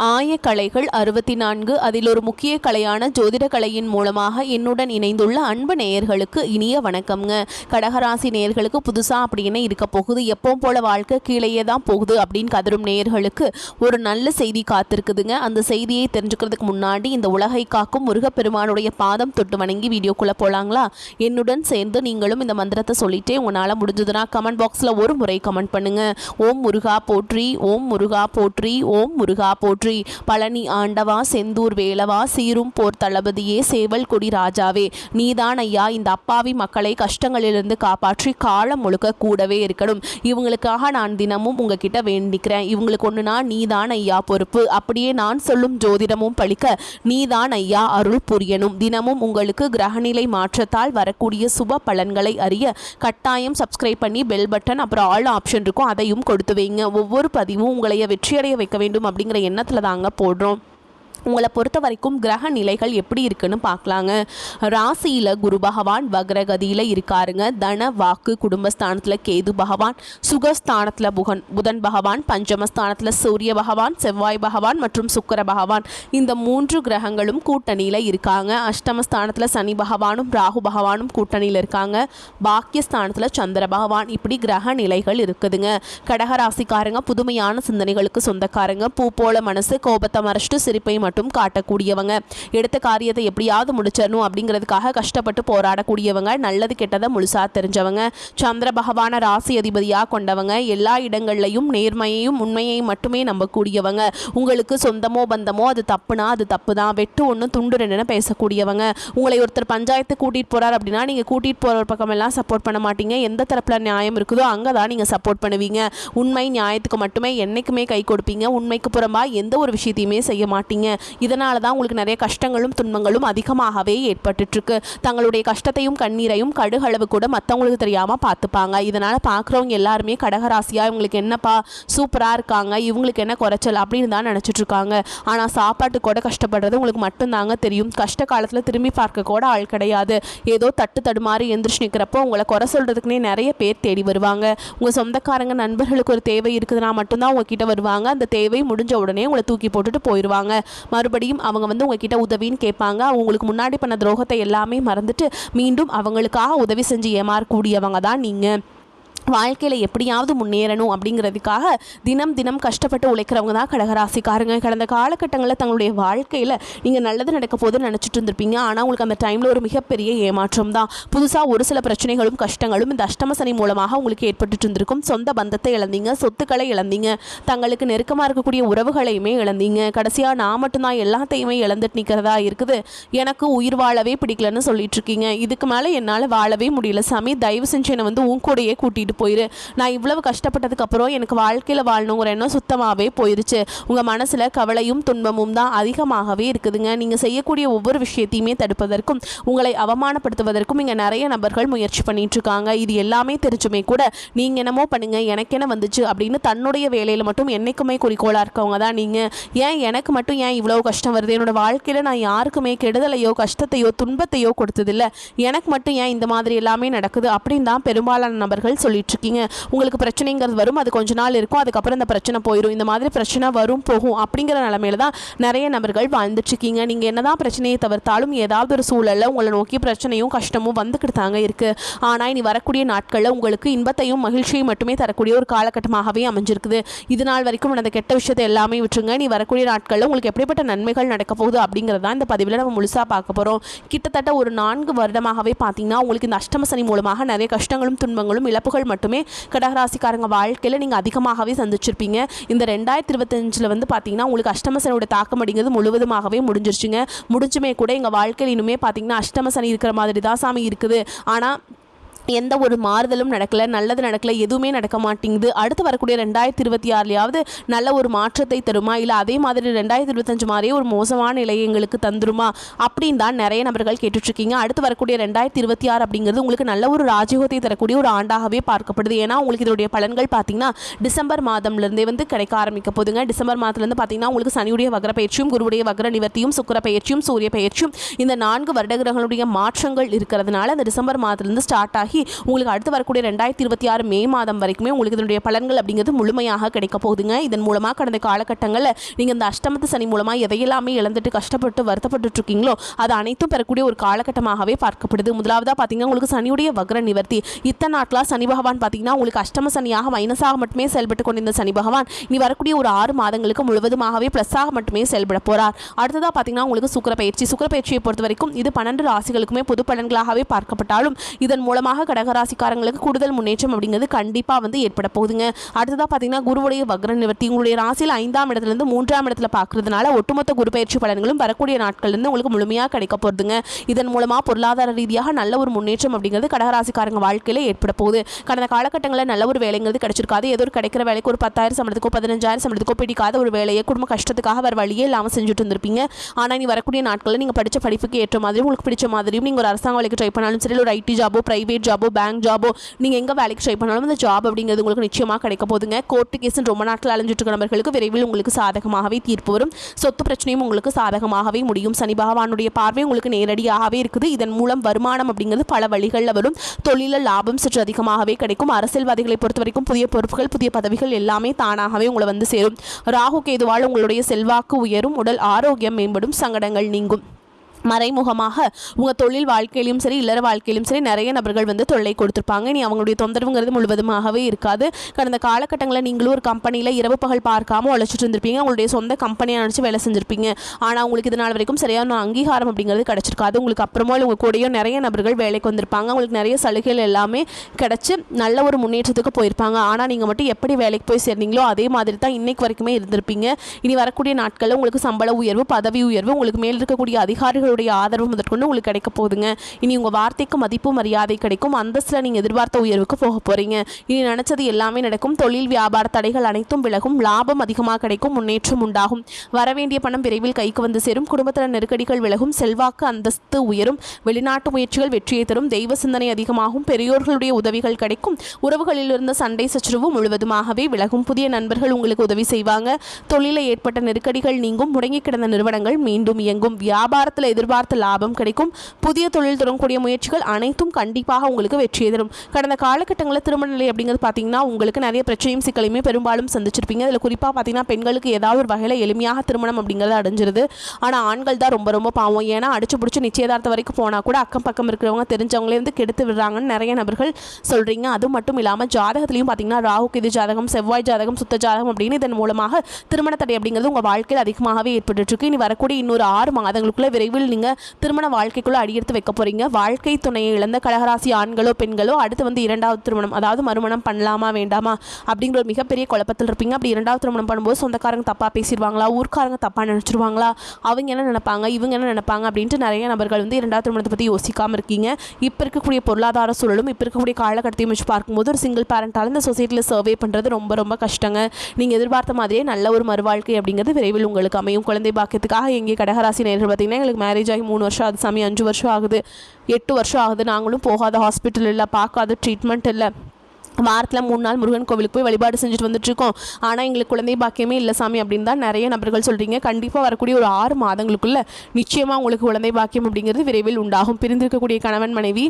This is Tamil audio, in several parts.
ஆயக்கலைகள் 64 அதில் ஒரு முக்கிய கலையான ஜோதிட கலையின் மூலமாக என்னுடன் இணைந்துள்ள அன்பு நேயர்களுக்கு இனிய வணக்கம்ங்க. கடகராசி நேயர்களுக்கு புதுசாக அப்படின்னு இருக்க போகுது, எப்பவும் போல வாழ்க்கை கீழேயே தான் போகுது அப்படின்னு கதரும் நேயர்களுக்கு ஒரு நல்ல செய்தி காத்திருக்குதுங்க. அந்த செய்தியை தெரிஞ்சுக்கிறதுக்கு முன்னாடி இந்த உலகை காக்கும் முருகப்பெருமானுடைய பாதம் தொட்டு வணங்கி வீடியோக்குள்ளே போகலாங்களா? என்னுடன் சேர்ந்து நீங்களும் இந்த மந்திரத்தை சொல்லிட்டே உங்களால் முடிஞ்சதுன்னா கமெண்ட் பாக்ஸில் ஒரு முறை கமெண்ட் பண்ணுங்க. ஓம் முருகா போற்றி, ஓம் முருகா போற்றி, ஓம் முருகா போற்றி. பழனி ஆண்டவா, செந்தூர் வேலவா, சீரும் போர் தளபதியே, சேவல் கொடி ராஜாவே, நீதான் ஐயா இந்த அப்பாவி மக்களை கஷ்டங்களிலிருந்து காப்பாற்றி காலம் முழுக்க கூடவே இருக்கணும். இவங்களுக்காக நான் தினமும் உங்ககிட்ட வேண்டிக்கிறேன். இவங்களுக்கு ஒன்றுனா நீதான் ஐயா பொறுப்பு. அப்படியே நான் சொல்லும் ஜோதிடமும் பழிக்க நீதான் ஐயா அருள் புரியணும். தினமும் உங்களுக்கு கிரகநிலை மாற்றத்தால் வரக்கூடிய சுப பலன்களை அறிய கட்டாயம் சப்ஸ்கிரைப் பண்ணி பெல் பட்டன் அப்புறம் ஆல் ஆப்ஷன் இருக்கும், அதையும் கொடுத்து வைங்க. ஒவ்வொரு பதிவும் உங்களைய வெற்றியடைய வைக்க வேண்டும் அப்படிங்கிற எண்ணத்தில் தாங்க போடுறோம். உங்களை பொறுத்த வரைக்கும் கிரக நிலைகள் எப்படி இருக்குன்னு பார்க்கலாங்க. ராசியில் குரு பகவான் வக்ரகதியில் இருக்காருங்க. தன வாக்கு குடும்பஸ்தானத்தில் கேது பகவான், சுகஸ்தானத்தில் புதன் பகவான், பஞ்சமஸ்தானத்தில் சூரிய பகவான், செவ்வாய் பகவான் மற்றும் சுக்கிர பகவான், இந்த 3 கிரகங்களும் கூட்டணியில் இருக்காங்க. அஷ்டமஸ்தானத்தில் சனி பகவானும் ராகு பகவானும் கூட்டணியில் இருக்காங்க. பாக்கியஸ்தானத்தில் சந்திர பகவான். இப்படி கிரக நிலைகள் இருக்குதுங்க. கடகராசிக்காரங்க புதுமையான சிந்தனைகளுக்கு சொந்தக்காரங்க. பூ போல மனசு, கோபத்தை மறைச்சிட்டு சிரிப்பை மட்டும் காட்டக்கூடியவங்க. எடுத்த காரியத்தை எப்படியாவது முடிச்சிடணும் அப்படிங்கிறதுக்காக கஷ்டப்பட்டு போராடக்கூடியவங்க. நல்லது கெட்டதை முழுசா தெரிஞ்சவங்க. சந்திர பகவான ராசி அதிபதியாக கொண்டவங்க. எல்லா இடங்கள்லையும் நேர்மையையும் உண்மையையும் மட்டுமே நம்பக்கூடியவங்க. உங்களுக்கு சொந்தமோ பந்தமோ அது தப்புனா அது தப்பு தான், வெட்டு ஒன்று துண்டு ரெண்டுன்னு பேசக்கூடியவங்க. உங்களை ஒருத்தர் பஞ்சாயத்து கூட்டிகிட்டு போகிறார் அப்படின்னா நீங்கள் கூட்டிகிட்டு போகிற ஒரு பக்கமெல்லாம் சப்போர்ட் பண்ண மாட்டீங்க. எந்த தரப்பில் நியாயம் இருக்குதோ அங்கே தான் நீங்கள் சப்போர்ட் பண்ணுவீங்க. உண்மை நியாயத்துக்கு மட்டுமே என்றைக்குமே கை கொடுப்பீங்க. உண்மைக்கு புறம்பாக எந்த ஒரு விஷயத்தையுமே செய்ய மாட்டீங்க. இதனால தான் உங்களுக்கு நிறைய கஷ்டங்களும் துன்பங்களும் அதிகமாகவே ஏற்பட்டுருக்கு. தங்களுடைய கஷ்டத்தையும் கண்ணீரையும் கடுகளவு கூட மற்றவங்களுக்கு தெரியாமல் பார்த்துப்பாங்க. இதனால் பார்க்குறவங்க எல்லாருமே கடகராசியாக இவங்களுக்கு என்னப்பா சூப்பராக இருக்காங்க, இவங்களுக்கு என்ன குறைச்சல் அப்படின்னு தான் நினச்சிட்டு இருக்காங்க. ஆனால் சாப்பாட்டு கூட கஷ்டப்படுறது உங்களுக்கு மட்டும்தாங்க தெரியும். கஷ்ட காலத்தில் திரும்பி பார்க்க கூட ஆள் கிடையாது. ஏதோ தட்டு தடுமாறி எந்திரிச்சு நிற்கிறப்போ உங்களை குறை சொல்கிறதுக்குனே நிறைய பேர் தேடி வருவாங்க. உங்கள் சொந்தக்காரங்க நண்பர்களுக்கு ஒரு தேவை இருக்குதுன்னா மட்டும்தான் உங்ககிட்ட வருவாங்க. அந்த தேவை முடிஞ்ச உடனே உங்களை தூக்கி போட்டுட்டு போயிடுவாங்க. மறுபடியும் அவங்க உங்ககிட்ட உதவின்னு கேட்பாங்க. அவங்களுக்கு முன்னாடி பண்ண துரோகத்தை எல்லாமே மறந்துட்டு மீண்டும் அவங்களுக்காக உதவி செஞ்சு ஏமாறக்கூடியவங்க தான் நீங்கள். வாழ்க்கையில் எப்படியாவது முன்னேறணும் அப்படிங்கிறதுக்காக தினம் தினம் கஷ்டப்பட்டு உழைக்கிறவங்க தான் கடகராசிக்காரங்க. கடந்த காலகட்டங்களில் தங்களுடைய வாழ்க்கையில் நீங்கள் நல்லது நடக்க போதுன்னு நினச்சிட்டு இருந்திருப்பீங்க. ஆனால் உங்களுக்கு அந்த டைமில் ஒரு மிகப்பெரிய ஏமாற்றம் தான். புதுசாக ஒரு சில பிரச்சனைகளும் கஷ்டங்களும் இந்த அஷ்டமசனி மூலமாக உங்களுக்கு ஏற்பட்டு இருந்திருக்கும். சொந்த பந்தத்தை இழந்தீங்க, சொத்துக்களை இழந்தீங்க, தங்களுக்கு நெருக்கமாக இருக்கக்கூடிய உறவுகளையுமே இழந்தீங்க. கடைசியாக நான் மட்டும்தான் எல்லாத்தையுமே இழந்துட்டு நிற்கிறதா இருக்குது, எனக்கு உயிர் வாழவே பிடிக்கலன்னு சொல்லிட்டு இருக்கீங்க. இதுக்கு மேலே என்னால் வாழவே முடியல சாமி, தயவு செஞ்சு என்னை உன் கூடையே கூட்டிகிட்டு போயிரு. நான் இவ்வளவு கஷ்டப்பட்டதுக்கு அப்புறம் எனக்கு வாழ்க்கையில் வாழணுங்கிற எண்ணம் சுத்தமாகவே போயிருச்சு. உங்கள் மனசில் கவலையும் துன்பமும் தான் அதிகமாகவே இருக்குதுங்க. நீங்கள் செய்யக்கூடிய ஒவ்வொரு விஷயத்தையுமே தடுப்பதற்கும் உங்களை அவமானப்படுத்துவதற்கும் இங்கே நிறைய நபர்கள் முயற்சி பண்ணிட்டு இருக்காங்க. இது எல்லாமே தெரிஞ்சுமே கூட நீங்கள் என்னமோ பண்ணுங்க, எனக்கு என்ன வந்துச்சு அப்படின்னு தன்னுடைய வேலையில் மட்டும் என்னைக்குமே குறிக்கோளாக இருக்கவங்க தான் நீங்கள். ஏன் எனக்கு மட்டும் ஏன் இவ்வளோ கஷ்டம் வருது? என்னோட வாழ்க்கையில் நான் யாருக்குமே கெடுதலையோ கஷ்டத்தையோ துன்பத்தையோ கொடுத்ததில்லை, எனக்கு மட்டும் ஏன் இந்த மாதிரி எல்லாமே நடக்குது அப்படின்னு தான் பெரும்பாலான நபர்கள் சொல்லிட்டு இருக்கீங்க. உங்களுக்கு பிரச்சனைங்கிறது வரும், அது கொஞ்ச நாள் இருக்கும், அதுக்கப்புறம் இந்த பிரச்சனை போயிடும். இந்த மாதிரி பிரச்சனை வரும் போகும் அப்படிங்கிற நிலைமையில தான் நிறைய நபர்கள் வாழ்ந்துட்டு இருக்கீங்க. நீங்கள் என்னதான் பிரச்சனையை தவிர்த்தாலும் ஏதாவது ஒரு சூழலில் உங்களை நோக்கி பிரச்சனையும் கஷ்டமும் வந்துக்கிட்டு தாங்க இருக்கு. ஆனால் இனி வரக்கூடிய நாட்களில் உங்களுக்கு இன்பத்தையும் மகிழ்ச்சியும் மட்டுமே தரக்கூடிய ஒரு காலகட்டமாகவே அமைஞ்சிருக்குது. இது நாள் வரைக்கும் நடந்த கெட்ட விஷயத்தை எல்லாமே விட்டுருங்க. நீ வரக்கூடிய நாட்களில் உங்களுக்கு எப்படிப்பட்ட நன்மைகள் நடக்க போகுது அப்படிங்கிறதா இந்த பதிவில் நம்ம முழுசாக பார்க்க போகிறோம். கிட்டத்தட்ட ஒரு 4 வருடமாகவே பார்த்தீங்கன்னா உங்களுக்கு இந்த அஷ்டமசனி மூலமாக நிறைய கஷ்டங்களும் துன்பங்களும் இழப்புகள் மட்டுமே கடகராசிக்காரங்க வாழ்க்கையில் நீங்கள் அதிகமாகவே சந்திச்சிருப்பீங்க. இந்த 2025 பார்த்தீங்கன்னா உங்களுக்கு அஷ்டமசனியோட தாக்கம் அப்படிங்கிறது முழுவதுமாகவே முடிஞ்சிருச்சுங்க. முடிஞ்சுமே கூட எங்கள் வாழ்க்கையில் இன்னுமே பார்த்தீங்கன்னா அஷ்டமசனி இருக்கிற மாதிரி தான் சாமி இருக்குது. ஆனால் எந்த ஒரு மாறுதலும் நடக்கலை, நல்லது நடக்கலை, எதுவுமே நடக்க மாட்டேங்குது. அடுத்து வரக்கூடிய 2026 நல்ல ஒரு மாற்றத்தை தருமா, இல்லை அதே மாதிரி 2025 மாதிரியே ஒரு மோசமான நிலையை எங்களுக்கு தந்துருமா அப்படின்னு தான் நிறைய நபர்கள் கேட்டுட்ருக்கீங்க. அடுத்து வரக்கூடிய 2026 அப்படிங்கிறது உங்களுக்கு நல்ல ஒரு ராஜயோகத்தை தரக்கூடிய ஒரு ஆண்டாகவே பார்க்கப்படுது. ஏன்னா உங்களுக்கு இதோடைய பலன்கள் பார்த்தீங்கன்னா டிசம்பர் மாதம்லேருந்தே கிடைக்க ஆரம்பிக்க போதுங்க. டிசம்பர் மாதத்துலேருந்து பார்த்தீங்கன்னா உங்களுக்கு சனியுடைய வக்ர பயிற்சியும் குருவுடைய வக்ர நிவர்த்தியும் சுக்கிர பயிற்சியும் சூரிய பயிற்சியும் இந்த 4 வருட கிரகங்களுடைய மாற்றங்கள் இருக்கிறதுனால அந்த டிசம்பர் மாதத்துலேருந்து ஸ்டார்ட் ஆகி தொடங்கி உங்களுக்கு அடுத்து வரக்கூடிய 2026 மே மாதம் வரைக்குமே உங்களுக்கு இதனுடைய பலன்கள் அப்படிங்கிறது முழுமையாக கிடைக்க போகுதுங்க. இதன் மூலமாக கடந்த காலகட்டங்களில் நீங்கள் இந்த அஷ்டமத்து சனி மூலமாக எதையெல்லாமே இழந்துட்டு கஷ்டப்பட்டு வருத்தப்பட்டு இருக்கீங்களோ அது அனைத்தும் பெறக்கூடிய ஒரு காலகட்டமாகவே பார்க்கப்படுது. முதலாவதாக பார்த்தீங்கன்னா உங்களுக்கு சனியுடைய வக்ர நிவர்த்தி. இத்தனை நாட்களாக சனி பகவான் பார்த்தீங்கன்னா உங்களுக்கு அஷ்டம சனியாக மைனஸாக மட்டுமே செயல்பட்டு கொண்டிருந்த சனி பகவான் இனி வரக்கூடிய ஒரு 6 மாதங்களுக்கு முழுவதுமாகவே ப்ளஸ்ஸாக மட்டுமே செயல்பட போறார். அடுத்ததாக பார்த்தீங்கன்னா உங்களுக்கு சுக்கிர பயிற்சியை பொறுத்த வரைக்கும் இது 12 ராசிகளுக்குமே பொது பலன்களாகவே பார்க்கப்பட்டாலும் இதன் மூலமாக கடகராசிக்காரங்களுக்கு கூடுதல் முன்னேற்றம் அப்படிங்கிறது கண்டிப்பாக வந்து ஏற்பட போகுதுங்க. அடுத்ததாக பார்த்தீங்கன்னா குருவுடைய வக்ர நிவர்த்தி உங்களுடைய ராசியில் 5ஆம் இடத்துலேருந்து 3ஆம் இடத்துல பார்க்கறதுனால ஒட்டுமொத்த குரு பயிற்சி பலன்களும் வரக்கூடிய நாட்கள்லேருந்து உங்களுக்கு முழுமையாக கிடைக்க போகுதுங்க. இதன் மூலமாக பொருளாதார ரீதியாக நல்ல ஒரு முன்னேற்றம் அப்படிங்கிறது கடகராசிக்காரங்க வாழ்க்கையில் ஏற்பட போகுது. கடந்த காலகட்டங்களில் நல்ல ஒரு வேலைங்கிறது கிடைச்சிருக்காது. ஏதோ ஒரு கிடைக்கிற வேலைக்கு ஒரு 10,000 சம்பளத்துக்கோ 15,000 சம்பளத்துக்கோ பிடிக்காத ஒரு வேலையை குடும்ப கஷ்டத்துக்காக வேறு வழியே இல்லாமல் செஞ்சுட்டு இருந்திருப்பீங்க. ஆனால் நீ வரக்கூடிய நாட்களில் நீங்கள் படித்த படிப்புக்கு ஏற்ற மாதிரி உங்களுக்கு பிடிச்ச மாதிரியும் நீங்கள் ஒரு அரசாங்க வேலைக்கு ட்ரை பண்ணாலும் சரி, ஒரு ஐடி ஜாபோ பிரைவேட் ஜாபோ பேங்க் ஜாபோ நீங்கள் எங்கே வேலைக்கு ட்ரை பண்ணாலும் அந்த ஜாப் அப்படிங்கிறது உங்களுக்கு நிச்சயமாக கிடைக்க போகுதுங்க. கோர்ட்டு கேஸ் ரொம்ப நாட்கள் அலைஞ்சிட்டு இருக்கிற நபர்களுக்கு விரைவில் உங்களுக்கு சாதகமாகவே தீர்ப்பு வரும். சொத்து பிரச்சனையும் உங்களுக்கு சாதகமாகவே முடியும். சனி பகவானுடைய பார்வை உங்களுக்கு நேரடியாகவே இருக்குது. இதன் மூலம் வருமானம் அப்படிங்கிறது பல வழிகளில் வரும். தொழில லாபம் சற்று அதிகமாகவே கிடைக்கும். அரசியல்வாதிகளை பொறுத்த வரைக்கும் புதிய பொறுப்புகள் புதிய பதவிகள் எல்லாமே தானாகவே உங்களை வந்து சேரும். ராகு கேதுவால் உங்களுடைய செல்வாக்கு உயரும். உடல் ஆரோக்கியம் மேம்படும். சங்கடங்கள் நீங்கும். மறைமுகமாக உங்கள் தொழில் வாழ்க்கையிலும் சரி இல்லற வாழ்க்கையிலும் சரி நிறைய நபர்கள் வந்து தொல்லை கொடுத்துருப்பாங்க. நீ அவங்களுடைய தொந்தரவுங்கிறது முழுவதுமாகவே இருக்காது. கடந்த காலகட்டங்களில் நீங்களும் ஒரு கம்பெனியில் இரவு பகல் பார்க்காம உழைச்சிட்டு இருந்திருப்பீங்க. உங்களுடைய சொந்த கம்பெனியை நினச்சி வேலை செஞ்சுருப்பீங்க. ஆனால் உங்களுக்கு இதனால் வரைக்கும் சரியான அங்கீகாரம் அப்படிங்கிறது கிடச்சிருக்காது. உங்களுக்கு அப்புறமா உங்கள் கூடயும் நிறைய நபர்கள் வேலைக்கு வந்திருப்பாங்க. உங்களுக்கு நிறைய சலுகைகள் எல்லாமே கிடச்சி நல்ல ஒரு முன்னேற்றத்துக்கு போயிருப்பாங்க. ஆனால் நீங்கள் மட்டும் எப்படி வேலைக்கு போய் சேர்ந்தீங்களோ அதே மாதிரி தான் இன்னைக்கு வரைக்குமே இருந்திருப்பீங்க. இனி வரக்கூடிய நாட்களில் உங்களுக்கு சம்பள உயர்வு பதவி உயர்வு உங்களுக்கு மேல் இருக்கக்கூடிய அதிகாரிகள் ஆதரவு முதற்கொண்டு உங்களுக்கு கிடைக்க போகுதுங்க. இனி உங்க வார்த்தைக்கு மதிப்பு மரியாதை கிடைக்கும். அந்தஸ்துல நீங்க எதிர்பார்த்த உயர்வுக்கு போக போறீங்க. இனி நினைச்சது எல்லாமே நடக்கும். தொழில் வியாபார தடைகள் அனைத்தும் விலகும். லாபம் அதிகமாக கிடைக்கும். முன்னேற்றம் உண்டாகும். வரவேண்டிய பணம் விரைவில் கைக்கு வந்து சேரும். குடும்பத்தில் நெருக்கடிகள் விலகும். செல்வாக்கு அந்தஸ்து உயரும். வெளிநாட்டு முயற்சிகள் வெற்றியை தரும். தெய்வ சிந்தனை அதிகமாகும். பெரியோர்களுடைய உதவிகள் கிடைக்கும். உறவுகளில் இருந்த சண்டை சச்சரவு முழுவதுமாகவே விலகும். புதிய நண்பர்கள் உங்களுக்கு உதவி செய்வாங்க. தொழிலில் ஏற்பட்ட நெருக்கடிகள் நீங்கும். முடங்கி கிடந்த நிறுவனங்கள் மீண்டும் இயங்கும். வியாபாரத்தில் எதிர்பார்த்த லாபம் கிடைக்கும். புதிய தொழில் தொடங்கக்கூடிய முயற்சிகள் அனைத்தும் கண்டிப்பாக உங்களுக்கு வெற்றியை தரும். கடந்த காலகட்டங்களில் திருமண நிலை அப்படிங்கிறது பார்த்தீங்கன்னா உங்களுக்கு நிறைய பிரச்சனையும் சிக்கலையுமே பெரும்பாலும் சந்திச்சிருப்பீங்க. அதில் குறிப்பாக பார்த்தீங்கன்னா பெண்களுக்கு ஏதாவது ஒரு வகையில் எளிமையாக திருமணம் அப்படிங்கிறது அடைஞ்சிருது. ஆனால் ஆண்கள் தான் ரொம்ப ரொம்ப பாவம். ஏன்னா அடிச்சு பிடிச்சி நிச்சயதார்த்தம் வரைக்கும் போனால் கூட அக்கம் பக்கம் இருக்கிறவங்க தெரிஞ்சவங்களே வந்து கெடுத்து விடுறாங்கன்னு நிறைய நபர்கள் சொல்கிறீங்க. அது மட்டும் இல்லாமல் ஜாதகத்திலையும் பார்த்தீங்கன்னா ராகு கேது ஜாதகம் செவ்வாய் ஜாதகம் சுத்த ஜாதகம் அப்படின்னு இதன் மூலமாக திருமண தடை அப்படிங்கிறது உங்கள் வாழ்க்கையில் அதிகமாகவே ஏற்பட்டு இருக்கு. இனி வரக்கூடிய இன்னொரு 6 மாதங்களுக்குள்ள விரைவில் நீங்கள் திருமண வாழ்க்கைக்குள்ள அடியெடுத்து வைக்க போறீங்க. வாழ்க்கை துணையை இழந்த கடகராசி ஆண்களோ பெண்களோ அடுத்து வந்து 2வது திருமணம் அதாவது மறுமணம் பண்ணலாமா வேண்டாமா அப்படிங்கிற ஒரு மிகப்பெரிய குழப்பத்தில் இருப்பீங்க. அப்படி 2வது திருமணம் பண்ணும்போது சொந்தக்காரங்க தப்பா பேசிடுவாங்களா, ஊர்க்காரங்க தப்பா நினைச்சிருவாங்களா, அவங்க என்ன நினைப்பாங்க இவங்க என்ன நினைப்பாங்க அப்படின்ட்டு நிறைய நபர்கள் வந்து 2வது திருமணத்தை பற்றி யோசிக்காம இருக்கீங்க. இப்போ இருக்கக்கூடிய பொருளாதார சூழலும் இப்போ இருக்கக்கூடிய காலகட்டத்தையும் வச்சு பார்க்கும்போது ஒரு சிங்கிள் பேரண்டால் இந்த சொசைட்டியில் சர்வே பண்ணுறது ரொம்ப ரொம்ப கஷ்டங்க. நீங்கள் எதிர்பார்த்த மாதிரியே நல்ல ஒரு மறுவாழ்க்கை அப்படிங்கிறது விரைவில் உங்களுக்கு அமையும். குழந்தை பாக்கியத்துக்காக எங்கே கடகராசி நேயர்கள் பார்த்தீங்கன்னா எங்களுக்கு மேரேஜ் ஆகி 3 வருஷம் ஆகுது சாமி, 5 வருஷம் ஆகுது, 8 வருஷம் ஆகுது, நாங்களும் போகாத ஹாஸ்பிட்டல் இல்லை, பார்க்காத ட்ரீட்மெண்ட் இல்லை, வாரத்தில் 3 நாள் முருகன் கோவிலுக்கு போய் வழிபாடு செஞ்சுட்டு வந்துட்டுருக்கோம், ஆனால் எங்களுக்கு குழந்தை பாக்கியமே இல்லை சாமி அப்படின்னு தான் நிறைய நபர்கள் சொல்கிறீங்க. கண்டிப்பாக வரக்கூடிய ஒரு 6 மாதங்களுக்குள்ள நிச்சயமாக உங்களுக்கு குழந்தை பாக்கியம் அப்படிங்கிறது விரைவில் உண்டாகும். பிரிந்திருக்கக்கூடிய கணவன் மனைவி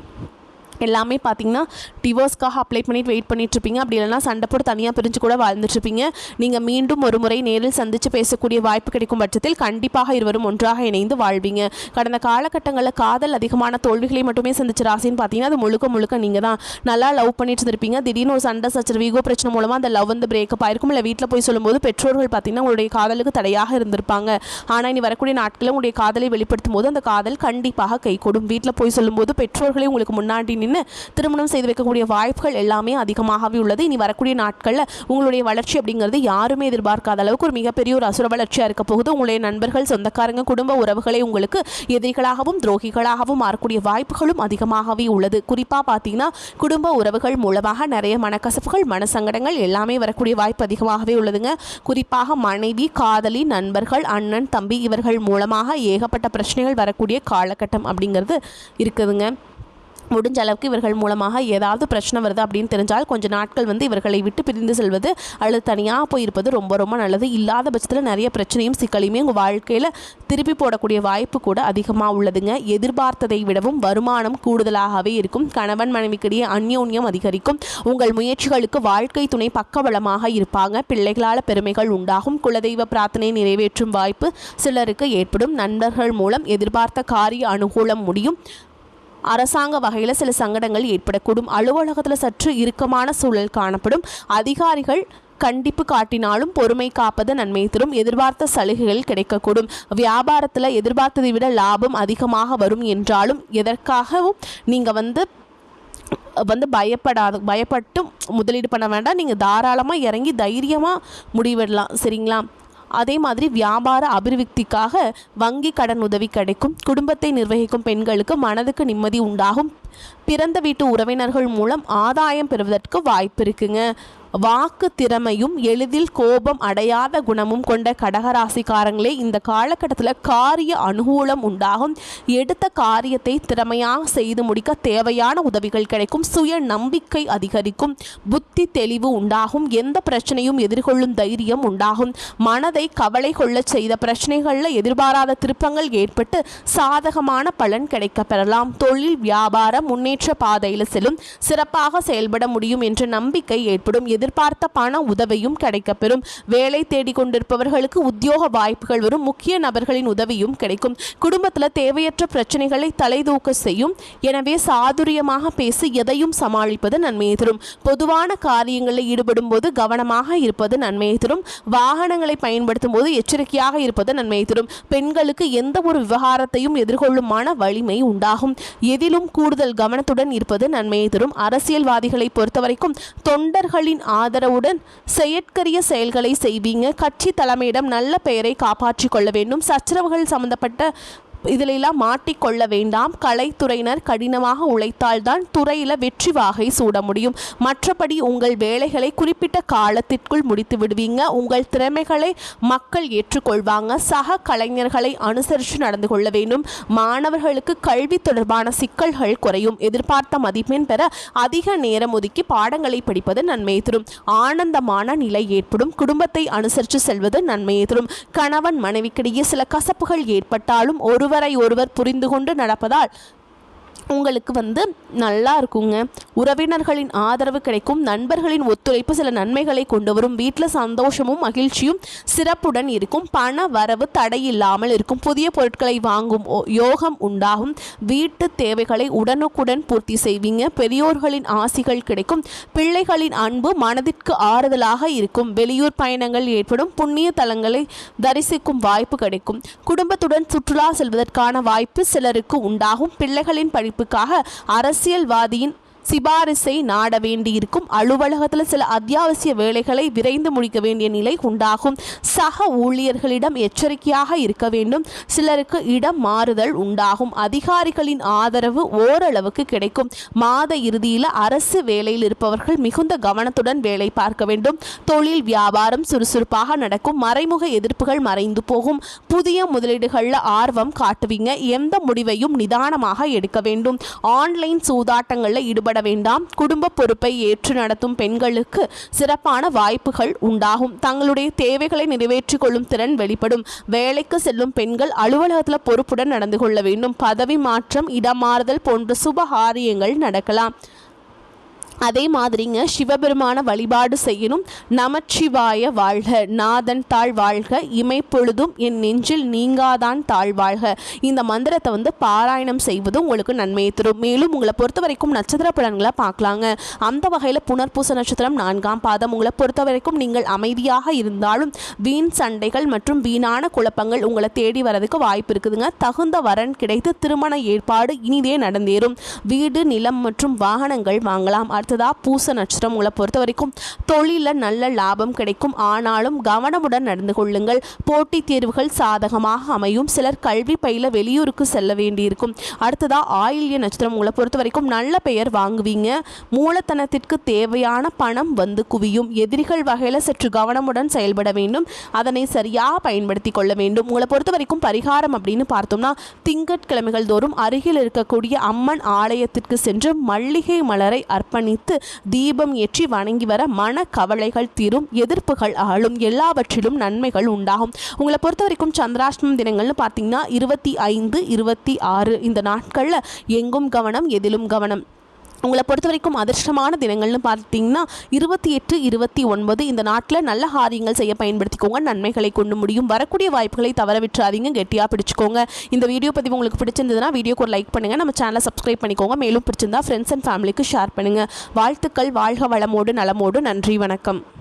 எல்லாமே பார்த்தீங்கன்னா டிவோர்ஸ்க்காக அப்ளை பண்ணிட்டு வெயிட் பண்ணிட்டுருப்பீங்க. அப்படி இல்லைனா சண்டை போட்டு தனியாக பிரிஞ்சு கூட வாழ்ந்துட்டுருப்பீங்க. நீங்கள் மீண்டும் ஒரு முறை நேரில் சந்தித்து பேசக்கூடிய வாய்ப்பு கிடைக்கும் பட்சத்தில் கண்டிப்பாக இருவரும் ஒன்றாக இணைந்து வாழ்வீங்க. கடந்த காலகட்டங்களில் காதல் அதிகமான தோல்விகளை மட்டுமே சந்திச்ச ராசின்னு பார்த்தீங்கன்னா அது முழுக்க முழுக்க நீங்கள் தான். நல்லா லவ் பண்ணிட்டு இருந்திருப்பீங்க. திடீர்னு ஒரு சண்டை சச்சரவு வீகோ பிரச்சனை மூலமாக அந்த லவ் வந்து பிரேக்கப் ஆயிருக்கும். இல்லை வீட்டில் போய் சொல்லும்போது பெற்றோர்கள் பார்த்தீங்கன்னா உங்களுடைய காதலுக்கு தடையாக இருந்திருப்பாங்க. ஆனால் இனி வரக்கூடிய நாட்களில் உங்களுடைய காதலை வெளிப்படுத்தும் போது அந்த காதல் கண்டிப்பாக கைகூடும். வீட்டில் போய் சொல்லும்போது பெற்றோர்களே உங்களுக்கு முன்னாடி திருமணம் செய்து வைக்கக்கூடிய வாய்ப்புகள் எல்லாமே அதிகமாகவே உள்ளது. இனி வரக்கூடிய நாட்களில் உங்களுடைய வளர்ச்சி அப்படிங்கிறது யாருமே எதிர்பார்க்காத அளவுக்கு ஒரு மிகப்பெரிய ஒரு அசுர வளர்ச்சியாக இருக்க போகுது. உங்களுடைய நண்பர்கள் சொந்தக்காரங்க குடும்ப உறவுகளை உங்களுக்கு எதிரிகளாகவும் துரோகிகளாகவும் மாறக்கூடிய வாய்ப்புகளும் அதிகமாகவே உள்ளது. குறிப்பாக பார்த்தீங்கன்னா குடும்ப உறவுகள் மூலமாக நிறைய மனக்கசப்புகள் மனசங்கடங்கள் எல்லாமே வரக்கூடிய வாய்ப்பு அதிகமாகவே உள்ளதுங்க. குறிப்பாக மனைவி காதலி நண்பர்கள் அண்ணன் தம்பி இவர்கள் மூலமாக ஏகப்பட்ட பிரச்சனைகள் வரக்கூடிய காலகட்டம் அப்படிங்கிறது இருக்குதுங்க. முடிஞ்ச அளவுக்கு இவர்கள் மூலமாக ஏதாவது பிரச்சனை வருது அப்படின்னு தெரிஞ்சால் கொஞ்சம் நாட்கள் இவர்களை விட்டு பிரிந்து செல்வது அல்லது தனியாக போயிருப்பது ரொம்ப ரொம்ப நல்லது. இல்லாத பட்சத்தில் நிறைய பிரச்சனையும் சிக்கலையுமே உங்கள் வாழ்க்கையில் திருப்பி போடக்கூடிய வாய்ப்பு கூட அதிகமாக உள்ளதுங்க. எதிர்பார்த்ததை விடவும் வருமானம் கூடுதலாகவே இருக்கும். கணவன் மனைவிக்கிடையே அந்யோன்யம் அதிகரிக்கும். உங்கள் முயற்சிகளுக்கு வாழ்க்கை துணை பக்கபலமாக இருப்பாங்க. பிள்ளைகளால் பெருமைகள் உண்டாகும். குலதெய்வ பிரார்த்தனை நிறைவேற்றும் வாய்ப்பு சிலருக்கு ஏற்படும். நண்பர்கள் மூலம் எதிர்பார்த்த காரிய அனுகூலம் முடியும். அரசாங்க வகையில் சில சங்கடங்கள் ஏற்படக்கூடும். அலுவலகத்தில் சற்று இறுக்கமான சூழல் காணப்படும். அதிகாரிகள் கண்டிப்பு காட்டினாலும் பொறுமை காப்பது நன்மை தரும். எதிர்பார்த்த சலுகைகள் கிடைக்கக்கூடும். வியாபாரத்தில் எதிர்பார்த்ததை விட லாபம் அதிகமாக வரும் என்றாலும் எதற்காகவும் நீங்கள் பயப்பட்டு முதலீடு பண்ண வேண்டாம். நீங்கள் தாராளமாக இறங்கி தைரியமாக முடிவெடலாம். சரிங்களா? அதே மாதிரி வியாபார அபிவிருத்திக்காக வங்கி கடன் உதவி கிடைக்கும். குடும்பத்தை நிர்வகிக்கும் பெண்களுக்கு மனதுக்கு நிம்மதி உண்டாகும். பிறந்த வீட்டு உறவினர்கள் மூலம் ஆதாயம் பெறுவதற்கு வாய்ப்பு இருக்குங்க. வாக்கு திறமையும் எளிதில் கோபம் அடையாத குணமும் கொண்ட கடகராசிக்காரங்களே இந்த காலகட்டத்தில் காரிய அனுகூலம் உண்டாகும். எடுத்த காரியத்தை திறமையாக செய்து முடிக்க தேவையான உதவிகள் கிடைக்கும். சுய நம்பிக்கை அதிகரிக்கும். புத்தி தெளிவு உண்டாகும். எந்த பிரச்சனையும் எதிர்கொள்ளும் தைரியம் உண்டாகும். மனதை கவலை கொள்ள செய்த பிரச்சனைகளில் எதிர்பாராத திருப்பங்கள் ஏற்பட்டு சாதகமான பலன் கிடைக்க பெறலாம். தொழில் வியாபாரம் முன்னேற்ற பாதையில் செல்லும். சிறப்பாக செயல்பட முடியும் என்ற நம்பிக்கை ஏற்படும். எதிர்பார்த்த பண உதவியும் கிடைக்கப்பெறும். வேலை தேடிக்கொண்டிருப்பவர்களுக்கு உத்தியோக வாய்ப்புகள் வரும். முக்கிய நபர்களின் உதவியும் கிடைக்கும். குடும்பத்தில் தேவையற்ற பிரச்சனைகளை தலைதூக்க செய்யும். எனவே சாதுரியமாக பேசி எதையும் சமாளிப்பது நன்மையை தரும். பொதுவான காரியங்களில் ஈடுபடும் போது கவனமாக இருப்பது நன்மையை தரும். வாகனங்களை பயன்படுத்தும் போது எச்சரிக்கையாக இருப்பது நன்மையை தரும். பெண்களுக்கு எந்த ஒரு விவகாரத்தையும் எதிர்கொள்ளும் மன வலிமை உண்டாகும். எதிலும் கூடுதல் கவனத்துடன் இருப்பது நன்மையை தரும். அரசியல்வாதிகளை பொறுத்தவரைக்கும் தொண்டர்களின் ஆதரவுடன் செயற்கரிய செயல்களை செய்வீங்க. கட்சி தலைமையிடம் நல்ல பெயரை காப்பாற்றிக் கொள்ள வேண்டும். சச்சரவுகள் சம்பந்தப்பட்ட இதிலெல்லாம் மாட்டிக்கொள்ள வேண்டாம். கலைத்துறையினர் கடினமாக உழைத்தால்தான் துறையில் வெற்றி வாகை சூட முடியும். மற்றபடி உங்கள் வேலைகளை குறிப்பிட்ட காலத்திற்குள் முடித்து விடுவீங்க. உங்கள் திறமைகளை மக்கள் ஏற்றுக்கொள்வாங்க. சக கலைஞர்களை அனுசரித்து நடந்து கொள்ள வேண்டும். மாணவர்களுக்கு கல்வி தொடர்பான சிக்கல்கள் குறையும். எதிர்பார்த்த மதிப்பெண் பெற அதிக நேரம் ஒதுக்கி பாடங்களை படிப்பது நன்மையை தரும். ஆனந்தமான நிலை ஏற்படும். குடும்பத்தை அனுசரித்து செல்வது நன்மையை தரும். கணவன் மனைவிக்கிடையே சில கசப்புகள் ஏற்பட்டாலும் ஒருவரை ஒருவர் புரிந்து கொண்டு நடப்பதால் உங்களுக்கு நல்லா இருக்குங்க. உறவினர்களின் ஆதரவு கிடைக்கும். நண்பர்களின் ஒத்துழைப்பு சில நன்மைகளை கொண்டு வரும். வீட்டில் சந்தோஷமும் மகிழ்ச்சியும் சிறப்புடன் இருக்கும். பண வரவு தடையில்லாமல் இருக்கும். புதிய பொருட்களை வாங்கும் யோகம் உண்டாகும். வீட்டு தேவைகளை உடனுக்குடன் பூர்த்தி செய்வீங்க. பெரியோர்களின் ஆசிகள் கிடைக்கும். பிள்ளைகளின் அன்பு மனதிற்கு ஆறுதலாக இருக்கும். வெளியூர் பயணங்கள் ஏற்படும். புண்ணிய தலங்களை தரிசிக்கும் வாய்ப்பு கிடைக்கும். குடும்பத்துடன் சுற்றுலா செல்வதற்கான வாய்ப்பு சிலருக்கு உண்டாகும். பிள்ளைகளின் படிப்புக்காக அரசியல்வாதியின் சிபாரிசை நாட வேண்டியிருக்கும். அலுவலகத்தில் சில அத்தியாவசிய வேலைகளை விரைந்து முடிக்க வேண்டிய நிலை உண்டாகும். சக ஊழியர்களிடம் எச்சரிக்கையாக இருக்க வேண்டும். சிலருக்கு இடம் மாறுதல் உண்டாகும். அதிகாரிகளின் ஆதரவு ஓரளவுக்கு கிடைக்கும். மாத இறுதியில் அரசு வேலையில் இருப்பவர்கள் மிகுந்த கவனத்துடன் வேலை பார்க்க வேண்டும். தொழில் வியாபாரம் சுறுசுறுப்பாக நடக்கும். மறைமுக எதிர்ப்புகள் மறைந்து போகும். புதிய முதலீடுகளில் ஆர்வம் காட்டுவீங்க. எந்த முடிவையும் நிதானமாக எடுக்க வேண்டும். ஆன்லைன் சூதாட்டங்களில் ஈடுபட வேண்டாம். குடும்ப பொறுப்பை ஏற்று நடத்தும் பெண்களுக்கு சிறப்பான வாய்ப்புகள் உண்டாகும். தங்களுடைய தேவைகளை நிறைவேற்றிக் கொள்ளும் திறன் வெளிப்படும். வேலைக்கு செல்லும் பெண்கள் அலுவலகத்தில் பொறுப்புடன் நடந்து கொள்ள வேண்டும். பதவி மாற்றம், இடமாறுதல் போன்ற சுபகாரியங்கள் நடக்கலாம். அதே மாதிரிங்க சிவபெருமான வழிபாடு செய்யணும். நமச்சிவாய வாழ்க, நாதன் தாழ் வாழ்க, இமைப்பொழுதும் என் நெஞ்சில் நீங்காதான் தாழ் வாழ்க. இந்த மந்திரத்தை பாராயணம் செய்வது உங்களுக்கு நன்மையை தரும். மேலும் உங்களை பொறுத்த வரைக்கும் நட்சத்திர பலன்களை பார்க்கலாங்க. அந்த வகையில் புனர்பூச நட்சத்திரம் 4ஆம் பாதம். உங்களை பொறுத்த வரைக்கும் நீங்கள் அமைதியாக இருந்தாலும் வீண் சண்டைகள் மற்றும் வீணான குழப்பங்கள் உங்களை தேடி வரதுக்கு வாய்ப்பு இருக்குதுங்க. தகுந்த வரன் கிடைத்து திருமண ஏற்பாடு இனிதே நடந்தேறும். வீடு, நிலம் மற்றும் வாகனங்கள் வாங்கலாம். அடுத்ததாக பூச நட்சத்திரம் உங்களை பொறுத்த வரைக்கும் தொழிலில் நல்ல லாபம் கிடைக்கும். ஆனாலும் கவனமுடன் நடந்து கொள்ளுங்கள். போட்டித் தேர்வுகள் சாதகமாக அமையும். சிலர் கல்வி பயில வெளியூருக்கு செல்ல வேண்டியிருக்கும். அடுத்ததாக ஆயில்ய நட்சத்திரம் உங்களை பொறுத்த வரைக்கும் நல்ல பெயர் வாங்குவீங்க. மூலதனத்திற்கு தேவையான பணம் வந்து குவியும். எதிரிகள் வகையில் சற்று கவனமுடன் செயல்பட வேண்டும். அதனை சரியாக பயன்படுத்தி கொள்ள வேண்டும். உங்களை பொறுத்த வரைக்கும் பரிகாரம் அப்படின்னு பார்த்தோம்னா திங்கட்கிழமைகள் தோறும் அருகில் இருக்கக்கூடிய அம்மன் ஆலயத்திற்கு சென்று மல்லிகை மலரை அர்ப்பணித்து தீபம் ஏற்றி வணங்கி வர மன கவலைகள் தீரும். எதிர்ப்புகள் ஆளும். எல்லாவற்றிலும் நன்மைகள் உண்டாகும். உங்களை பொறுத்த வரைக்கும் சந்திராஷ்டமம் தினங்கள்னு பார்த்தீங்கன்னா 25, 26 இந்த நாட்களில் எங்கும் கவனம், எதிலும் கவனம். உங்களை பொறுத்த வரைக்கும் அதிர்ஷ்டமான தினங்கள்னு பார்த்தீங்கன்னா 28, 29 இந்த நாட்டில் நல்ல காரியங்கள் செய்ய பயன்படுத்திக்கோங்க. நன்மைகளை கொண்டு முடியும். வரக்கூடிய வாய்ப்புகளை தவற விட்டுறாதீங்க. கெட்டியாக பிடிச்சிக்கோங்க. இந்த வீடியோ பதிவு உங்களுக்கு பிடிச்சிருந்ததுன்னா வீடியோக்கு ஒரு லைக் பண்ணுங்கள். நம்ம சேனலை சப்ஸ்கிரைப் பண்ணிக்கோங்க. மேலும் பிடிச்சிருந்தா ஃப்ரெண்ட்ஸ் அண்ட் ஃபேமிலிக்கு ஷேர் பண்ணுங்கள். வாழ்த்துக்கள். வாழ்க வளமோடு நலமோடு. நன்றி. வணக்கம்.